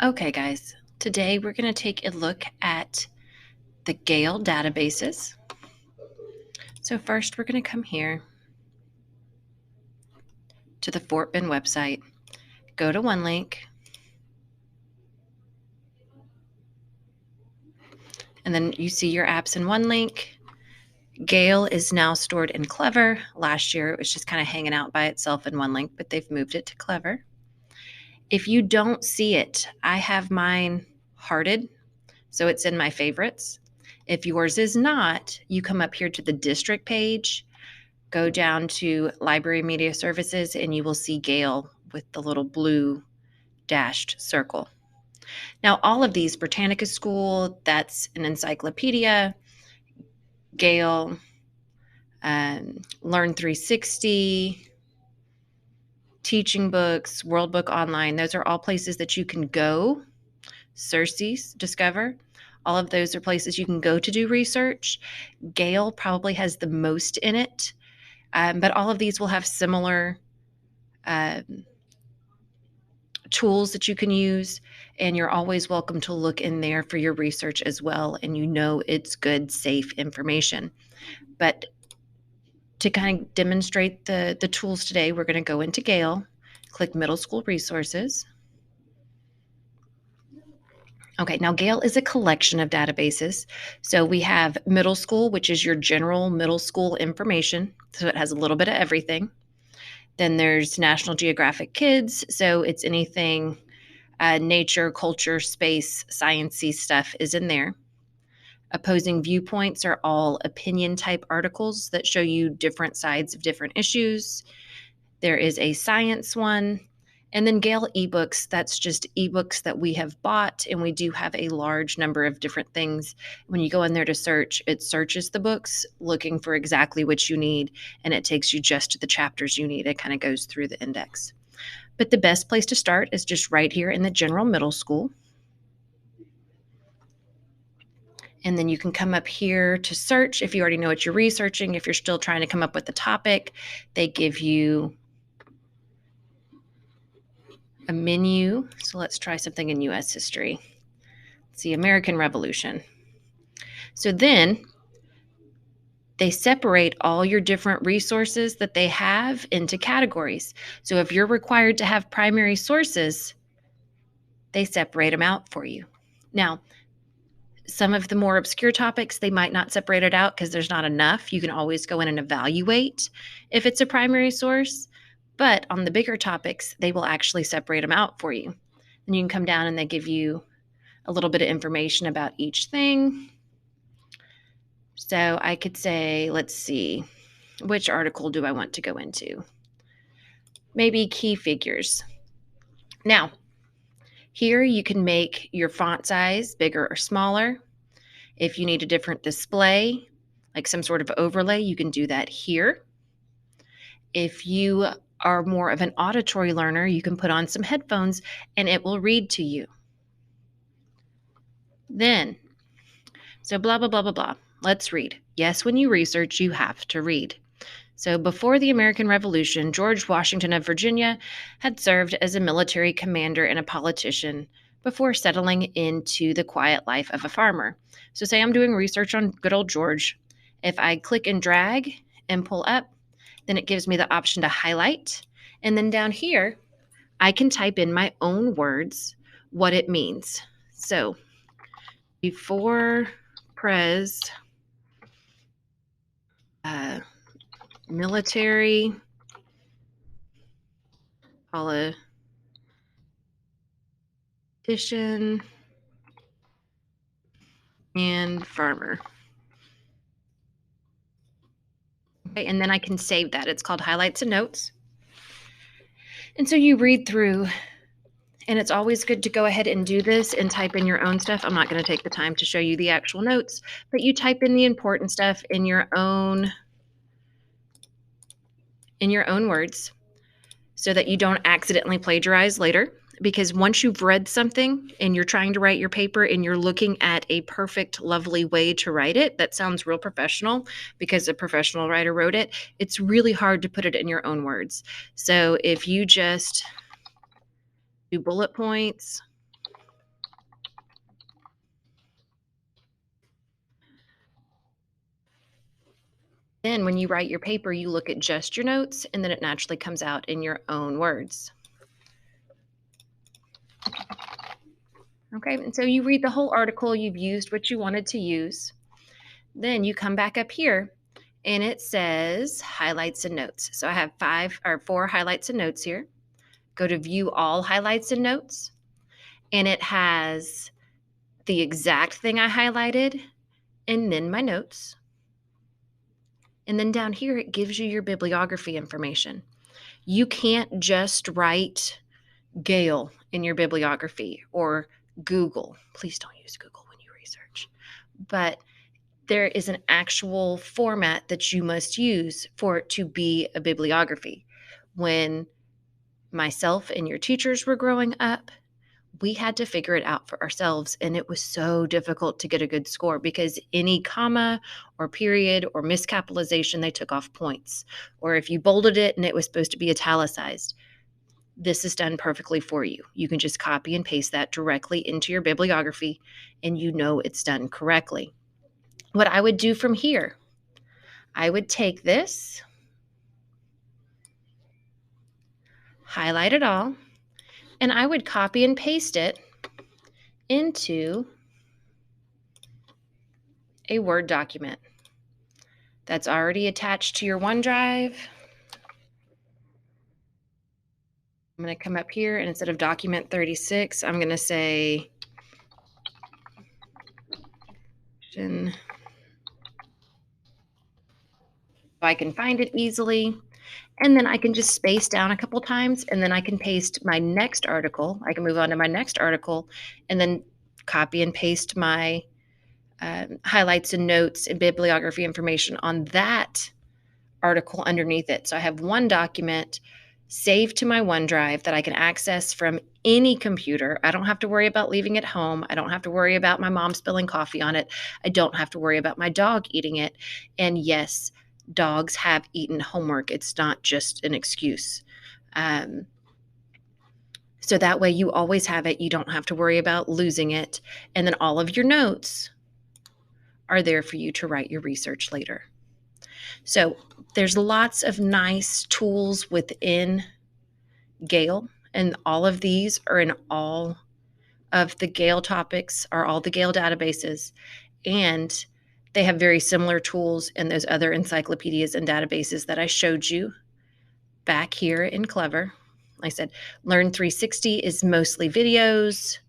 Okay, guys, today we're going to take a look at the Gale databases. So first we're going to come here to the Fort Bend website, go to one link, and then you see your apps in one link. Gale is now stored in Clever. Last year it was just kind of hanging out by itself in one link, but they've moved it to Clever. If you don't see it, I have mine hearted, so it's in my favorites. If yours is not, you come up here to the district page, go down to Library Media Services, and you will see Gale with the little blue dashed circle. Now, all of these, Britannica School, that's an encyclopedia, Gale, Learn 360, teaching books, World Book Online, those are all places that you can go, Circe's, Discover. All of those are places you can go to do research. Gale probably has the most in it, but all of these will have similar tools that you can use, and you're always welcome to look in there for your research as well, and you know it's good, safe information. But to kind of demonstrate the tools today, we're going to go into Gale, click Middle School Resources. Okay, now Gale is a collection of databases. So we have middle school, which is your general middle school information. So it has a little bit of everything. Then there's National Geographic Kids. So it's anything nature, culture, space, science-y stuff is in there. Opposing viewpoints are all opinion type articles that show you different sides of different issues. There is a science one. And then Gale ebooks, that's just ebooks that we have bought, and we do have a large number of different things. When you go in there to search, it searches the books looking for exactly what you need, and it takes you just to the chapters you need. It kind of goes through the index. But the best place to start is just right here in the general middle school. And then you can come up here to search if you already know what you're researching. If you're still trying to come up with the topic, they give you a menu. So let's try something in U.S. history. Let's see, American Revolution. So then they separate all your different resources that they have into categories. So if you're required to have primary sources, they separate them out for you. Now, some of the more obscure topics, they might not separate it out because there's not enough. You can always go in and evaluate if it's a primary source. But on the bigger topics, they will actually separate them out for you. And you can come down and they give you a little bit of information about each thing. So I could say, let's see, which article do I want to go into? Maybe key figures. Now, here you can make your font size bigger or smaller. If you need a different display, like some sort of overlay, you can do that here. If you are more of an auditory learner, you can put on some headphones and it will read to you. Then, so blah, blah, blah, blah, blah. Let's read. Yes, when you research, you have to read. So before the American Revolution, George Washington of Virginia had served as a military commander and a politician before settling into the quiet life of a farmer. So say I'm doing research on good old George. If I click and drag and pull up, then it gives me the option to highlight. And then down here, I can type in my own words what it means. So before Pres, military politician and farmer. Okay, and then I can save that. It's called highlights and notes. And so you read through, and it's always good to go ahead and do this and type in your own stuff. I'm not going to take the time to show you the actual notes, but you type in the important stuff in your own words so that you don't accidentally plagiarize later. Because once you've read something and you're trying to write your paper and you're looking at a perfect, lovely way to write it, that sounds real professional because a professional writer wrote it, it's really hard to put it in your own words. So if you just do bullet points Then when you write your paper, you look at just your notes, and then it naturally comes out in your own words. Okay, and so you read the whole article, you've used what you wanted to use. Then you come back up here and it says highlights and notes. So I have 4 highlights and notes here. Go to view all highlights and notes, and it has the exact thing I highlighted and then my notes. And then down here, it gives you your bibliography information. You can't just write Gale in your bibliography or Google. Please don't use Google when you research. But there is an actual format that you must use for it to be a bibliography. When myself and your teachers were growing up, we had to figure it out for ourselves, and it was so difficult to get a good score because any comma or period or miscapitalization, they took off points. Or if you bolded it and it was supposed to be italicized, this is done perfectly for you. You can just copy and paste that directly into your bibliography, and you know it's done correctly. What I would do from here, I would take this, highlight it all, and I would copy and paste it into a Word document that's already attached to your OneDrive. I'm going to come up here, and instead of document 36, I'm going to say so I can find it easily. And then I can just space down a couple times, and then I can paste my next article. I can move on to my next article and then copy and paste my highlights and notes and bibliography information on that article underneath it. So I have one document saved to my OneDrive that I can access from any computer. I don't have to worry about leaving it home. I don't have to worry about my mom spilling coffee on it. I don't have to worry about my dog eating it. And yes, dogs have eaten homework. It's not just an excuse. So that way you always have it. You don't have to worry about losing it. And then all of your notes are there for you to write your research later. So there's lots of nice tools within Gale, and all of these are in all of the Gale topics, are all the Gale databases, and they have very similar tools in those other encyclopedias and databases that I showed you back here in Clever. Like I said, Learn 360 is mostly videos.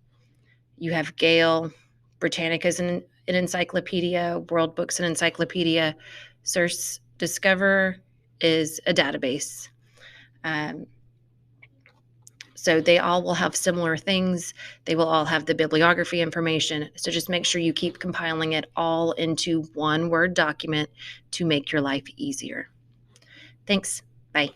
You have Gale, Britannica is an encyclopedia, World Books an encyclopedia, Source Discover is a database. So they all will have similar things. They will all have the bibliography information. So just make sure you keep compiling it all into one Word document to make your life easier. Thanks. Bye.